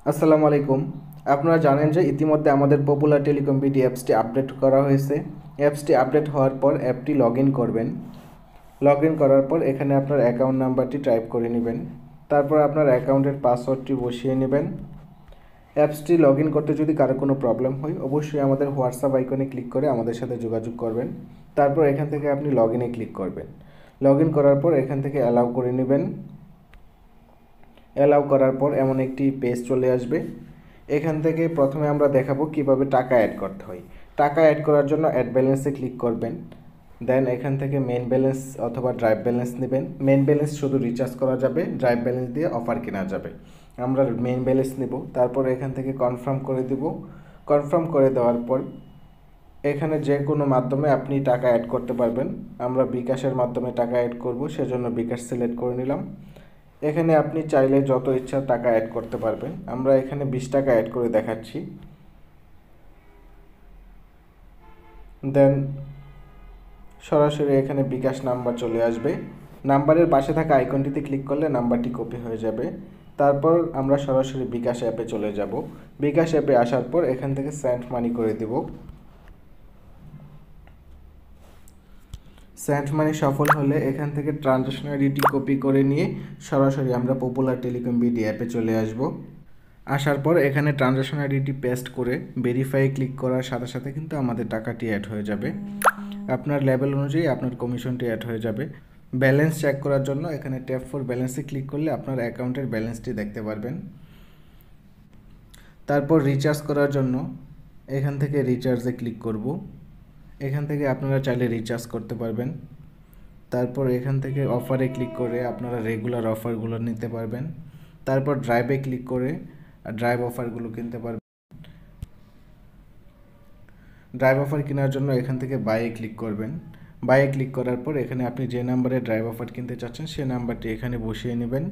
আসসালামু আলাইকুম। আপনারা জানেন যে ইতিমধ্যে আমাদের পপুলার টেলিকম বিডি অ্যাপসটি আপডেট করা হয়েছে। অ্যাপসটি আপডেট হওয়ার পর অ্যাপটি লগ ইন করবেন। লগ ইন করার পর এখানে আপনার অ্যাকাউন্ট নাম্বারটি টাইপ করে নেবেন। তারপর আপনার অ্যাকাউন্টের পাসওয়ার্ডটি বসিয়ে নেবেন। অ্যাপসটি লগ ইন করতে যদি কারো কোনো প্রবলেম হয় অবশ্যই আমাদের হোয়াটসঅ্যাপ আইকনে ক্লিক করে আমাদের সাথে যোগাযোগ করবেন। তারপর এখান থেকে আপনি লগ ইনে ক্লিক করবেন। লগ ইন করার পর এখান থেকে অ্যালাউ করে নেবেন। অ্যালাউ করার পর এমন একটি পেজ চলে আসবে। এখান থেকে প্রথমে আমরা দেখাবো কিভাবে টাকা অ্যাড করতে হয়। টাকা অ্যাড করার জন্য অ্যাড ব্যালেন্সে ক্লিক করবেন। দেন এখান থেকে মেন ব্যালেন্স অথবা ড্রাইভ ব্যালেন্স নেবেন। মেন ব্যালেন্স শুধু রিচার্জ করা যাবে, ড্রাইভ ব্যালেন্স দিয়ে অফার কেনা যাবে। আমরা মেন ব্যালেন্স নেব। তারপর এখান থেকে কনফার্ম করে দেব। কনফার্ম করে দেওয়ার পর এখানে যে কোনো মাধ্যমে আপনি টাকা অ্যাড করতে পারবেন। আমরা বিকাশের মাধ্যমে টাকা অ্যাড করব, সেজন্য বিকাশ সিলেক্ট করে নিলাম। এখানে আপনি চাইলে যত ইচ্ছা টাকা অ্যাড করতে পারবেন। আমরা এখানে 20 টাকা অ্যাড করে দেখাচ্ছি। দেন সরাসরি এখানে বিকাশ নাম্বার চলে আসবে। নাম্বারের পাশে থাকা আইকনটিতে ক্লিক করলে নাম্বারটি কপি হয়ে যাবে। তারপর আমরা সরাসরি বিকাশ অ্যাপে চলে যাব। বিকাশ অ্যাপে আসার পর এখান থেকে সেন্ড মানি করে দেব। সেন্ড মানি সফল হলে এখান থেকে ট্রানজাকশন আইডিটি কপি করে নিয়ে সরাসরি আমরা পপুলার টেলিকম বিডি অ্যাপে চলে আসব। আসার পর এখানে ট্রানজাকশন আইডিটি পেস্ট করে ভেরিফাই ক্লিক করার সাথে সাথে কিন্তু আমাদের টাকাটি অ্যাড হয়ে যাবে। আপনার লেভেল অনুযায়ী আপনার কমিশনটি অ্যাড হয়ে যাবে। ব্যালেন্স চেক করার জন্য এখানে ট্যাপ ফর ব্যালেন্সে ক্লিক করলে আপনার অ্যাকাউন্টের ব্যালেন্সটি দেখতে পারবেন। তারপর রিচার্জ করার জন্য এখান থেকে রিচার্জে ক্লিক করব। এখান থেকে আপনারা চাইলে রিচার্জ করতে পারবেন। তারপর এখান থেকে অফারে ক্লিক করে আপনারা রেগুলার অফারগুলো নিতে পারবেন। তারপর ড্রাইভে ক্লিক করে ড্রাইভ অফারগুলো কিনতে পারবেন। ড্রাইভ অফার কেনার জন্য এখান থেকে বাইয়ে ক্লিক করবেন। বাইয়ে ক্লিক করার পর এখানে আপনি যে নাম্বারে ড্রাইভ অফার কিনতে চাচ্ছেন সেই নাম্বারটি এখানে বসিয়ে নেবেন।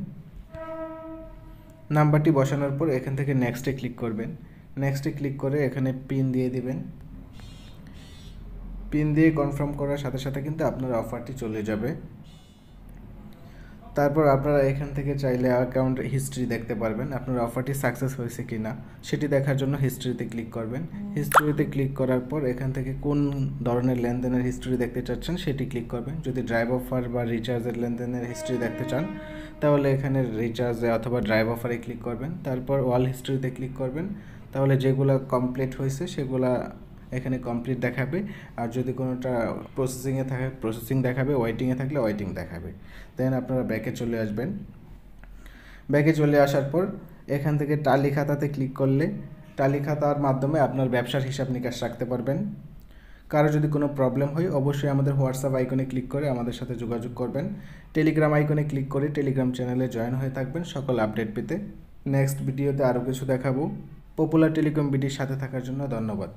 নাম্বারটি বসানোর পর এখান থেকে নেক্সটে ক্লিক করবেন। নেক্সটে ক্লিক করে এখানে পিন দিয়ে দিবেন। পিন দিয়ে কনফার্ম করার সাথে সাথে কিন্তু আপনার অফারটি চলে যাবে। তারপর আপনারা এখান থেকে চাইলে অ্যাকাউন্ট হিস্ট্রি দেখতে পারবেন, আপনার অফারটি সাকসেস হয়েছে কি না সেটি দেখার জন্য হিস্ট্রিতে ক্লিক করবেন। হিস্ট্রিতে ক্লিক করার পর এখান থেকে কোন ধরনের লেনদেনের হিস্ট্রি দেখতে চাচ্ছেন সেটি ক্লিক করবেন। যদি ড্রাইভ অফার বা রিচার্জের লেনদেনের হিস্ট্রি দেখতে চান তাহলে এখানে রিচার্জে অথবা ড্রাইভ অফারে ক্লিক করবেন। তারপর অল হিস্ট্রিতে ক্লিক করবেন। তাহলে যেগুলো কমপ্লিট হয়েছে সেগুলা এখানে কমপ্লিট দেখাবে, আর যদি কোনোটা প্রসেসিংয়ে থাকে প্রসেসিং দেখাবে, ওয়েটিংয়ে থাকলে ওয়েটিং দেখাবে। দেন আপনারা ব্যাকে চলে আসবেন। ব্যাকে চলে আসার পর এখান থেকে টালি খাতাতে ক্লিক করলে টালি খাতার মাধ্যমে আপনার ব্যবসার হিসাব নিকাশ রাখতে পারবেন। কারো যদি কোনো প্রবলেম হয় অবশ্যই আমাদের হোয়াটসঅ্যাপ আইকনে ক্লিক করে আমাদের সাথে যোগাযোগ করবেন। টেলিগ্রাম আইকনে ক্লিক করে টেলিগ্রাম চ্যানেলে জয়েন হয়ে থাকবেন সকল আপডেট পেতে। নেক্সট ভিডিওতে আরও কিছু দেখাবো। পপুলার টেলিকম বিডির সাথে থাকার জন্য ধন্যবাদ।